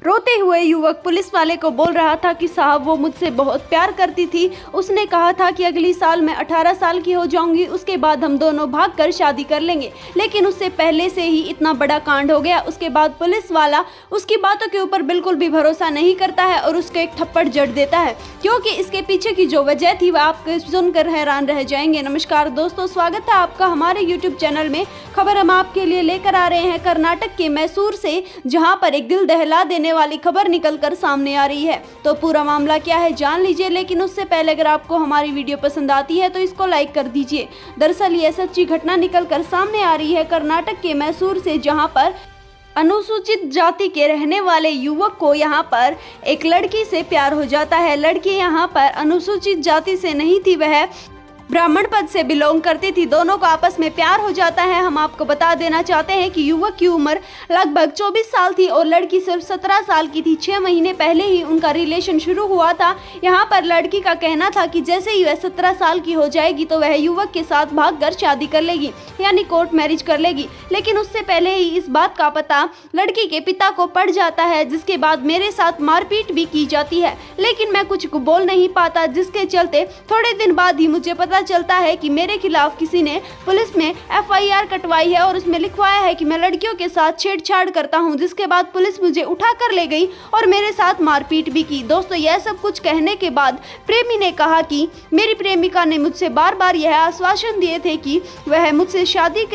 रोते हुए युवक पुलिस वाले को बोल रहा था कि साहब वो मुझसे बहुत प्यार करती थी। उसने कहा था कि अगली साल मैं 18 साल की हो जाऊंगी, उसके बाद हम दोनों भागकर शादी कर लेंगे। लेकिन उससे पहले से ही इतना बड़ा कांड हो गया। उसके बाद पुलिस वाला उसकी बातों के ऊपर बिल्कुल भी भरोसा नहीं करता है और उसको एक थप्पड़ जड़ देता है, क्योंकि इसके पीछे की जो वजह थी वह आप सुनकर हैरान रह जाएंगे। नमस्कार दोस्तों, स्वागत है आपका हमारे यूट्यूब चैनल में। खबर हम आपके लिए लेकर आ रहे हैं कर्नाटक के मैसूर से, जहां पर एक दिल दहला देने वाली खबर निकलकर सामने आ रही है। तो पूरा मामला क्या है जान लीजिए, लेकिन उससे पहले अगर आपको हमारी वीडियो पसंद आती है तो इसको लाइक कर दीजिए। दरअसल ये सच्ची घटना निकलकर सामने आ रही है कर्नाटक के मैसूर से, जहां पर अनुसूचित जाति के रहने वाले युवक को यहां पर एक लड़की से प्यार हो जाता है। लड़की यहां पर अनुसूचित जाति से नहीं थी, वह ब्राह्मण पद से बिलोंग करती थी। दोनों को आपस में प्यार हो जाता है। हम आपको बता देना चाहते हैं कि युवक की उम्र लगभग 24 साल थी और लड़की सिर्फ 17 साल की थी। 6 महीने पहले ही उनका रिलेशन शुरू हुआ था। यहाँ पर लड़की का कहना था कि जैसे ही वह 17 साल की हो जाएगी तो वह युवक के साथ भागकर शादी कर लेगी, यानी कोर्ट मैरिज कर लेगी। लेकिन उससे पहले ही इस बात का पता लड़की के पिता को पड़ जाता है, जिसके बाद मेरे साथ मारपीट भी की जाती है। लेकिन मैं कुछ बोल नहीं पाता, जिसके चलते थोड़े दिन बाद ही मुझे पता चलता है कि मेरे खिलाफ किसी ने पुलिस में FIR कटवाई है और उसमें लिखवाया है कि मैं लड़कियों के साथ छेड़छाड़ करता हूं। जिसके बाद पुलिस मुझे उठा कर ले गई और मेरे साथ मारपीट भी की। दोस्तों, यह सब कुछ कहने के बाद प्रेमी ने कहा कि मेरी प्रेमिका ने मुझसे बार बार यह आश्वासन दिए थे कि वह मुझसे शादी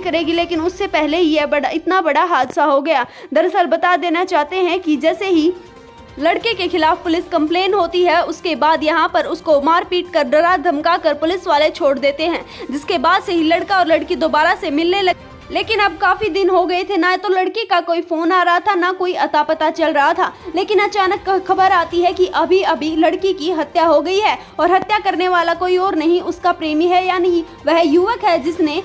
करेगी, लेकिन उससे पहले ही यह इतना बड़ा हादसा हो गया। दरअसल बता देना चाहते हैं कि जैसे ही लड़के के खिलाफ पुलिस कंप्लेन होती है, उसके बाद यहाँ पर उसको मारपीट कर डरा धमका कर पुलिस वाले छोड़ देते हैं। जिसके बाद से ही लड़का और लड़की दोबारा से मिलने लगे। लेकिन अब काफी दिन हो गए थे, ना तो लड़की का कोई फोन आ रहा था, ना कोई अता पता चल रहा था। लेकिन अचानक खबर आती है कि अभी अभी लड़की की हत्या हो गई है और हत्या करने वाला कोई और नहीं उसका प्रेमी है, यानी वह युवक है जिसने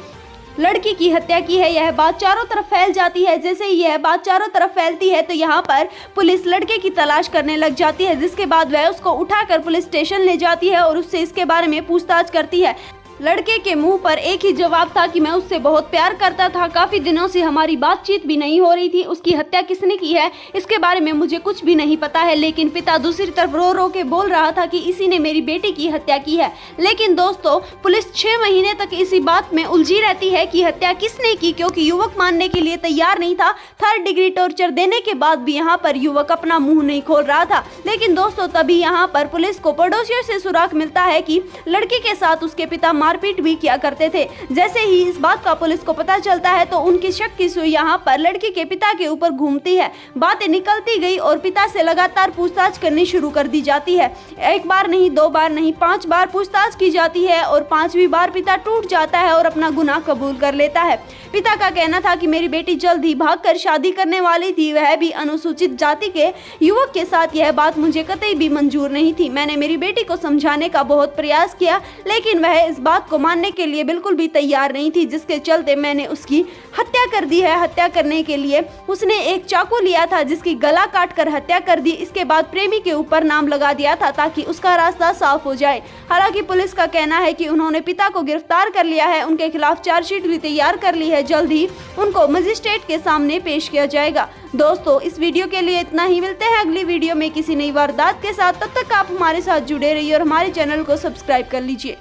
लड़की की हत्या की है। यह बात चारों तरफ फैल जाती है। जैसे ही यह बात चारों तरफ फैलती है तो यहाँ पर पुलिस लड़के की तलाश करने लग जाती है, जिसके बाद वह उसको उठाकर पुलिस स्टेशन ले जाती है और उससे इसके बारे में पूछताछ करती है। लड़के के मुंह पर एक ही जवाब था कि मैं उससे बहुत प्यार करता था, काफी दिनों से हमारी बातचीत भी नहीं हो रही थी। उसकी हत्या किसने की है इसके बारे में मुझे कुछ भी नहीं पता है। लेकिन पिता दूसरी तरफ रो रो के बोल रहा था कि इसी ने मेरी बेटी की हत्या की है। लेकिन दोस्तों, पुलिस 6 महीने तक इसी बात में उलझी रहती है कि हत्या किसने की, क्योंकि युवक मानने के लिए तैयार नहीं था। 3rd डिग्री टॉर्चर देने के बाद भी यहाँ पर युवक अपना मुंह नहीं खोल रहा था। लेकिन दोस्तों, तभी यहाँ पर पुलिस को पड़ोसियों से सुराग मिलता है कि लड़की के साथ उसके पिता मारपीट भी किया करते थे। जैसे ही इस बात का पुलिस को पता चलता है तो उनकी शक की सुई यहाँ पर लड़की के पिता के ऊपर घूमती है। बातें निकलती गई और पिता से लगातार पूछताछ करनी शुरू कर दी जाती है। 1 बार नहीं, 2 बार नहीं, 5 बार पूछताछ की जाती है और 5वीं बार पिता टूट जाता है और अपना गुनाह कबूल कर लेता है। पिता का कहना था कि मेरी बेटी जल्द ही भागकर शादी करने वाली थी, वह भी अनुसूचित जाति के युवक के साथ। यह बात मुझे कतई भी मंजूर नहीं थी। मैंने मेरी बेटी को समझाने का बहुत प्रयास किया, लेकिन वह इस बात को मानने के लिए बिल्कुल भी तैयार नहीं थी, जिसके चलते मैंने उसकी हत्या कर दी है। हत्या करने के लिए उसने एक चाकू लिया था जिसकी गला काट कर हत्या कर दी। इसके बाद प्रेमी के ऊपर नाम लगा दिया था ताकि उसका रास्ता साफ हो जाए। हालांकि पुलिस का कहना है कि उन्होंने पिता को गिरफ्तार कर लिया है, उनके खिलाफ चार्जशीट भी तैयार कर ली है। जल्द ही उनको मजिस्ट्रेट के सामने पेश किया जाएगा। दोस्तों, इस वीडियो के लिए इतना ही। मिलते हैं अगली वीडियो में किसी नई वारदात के साथ। तब तक आप हमारे साथ जुड़े रहिए और हमारे चैनल को सब्सक्राइब कर लीजिए।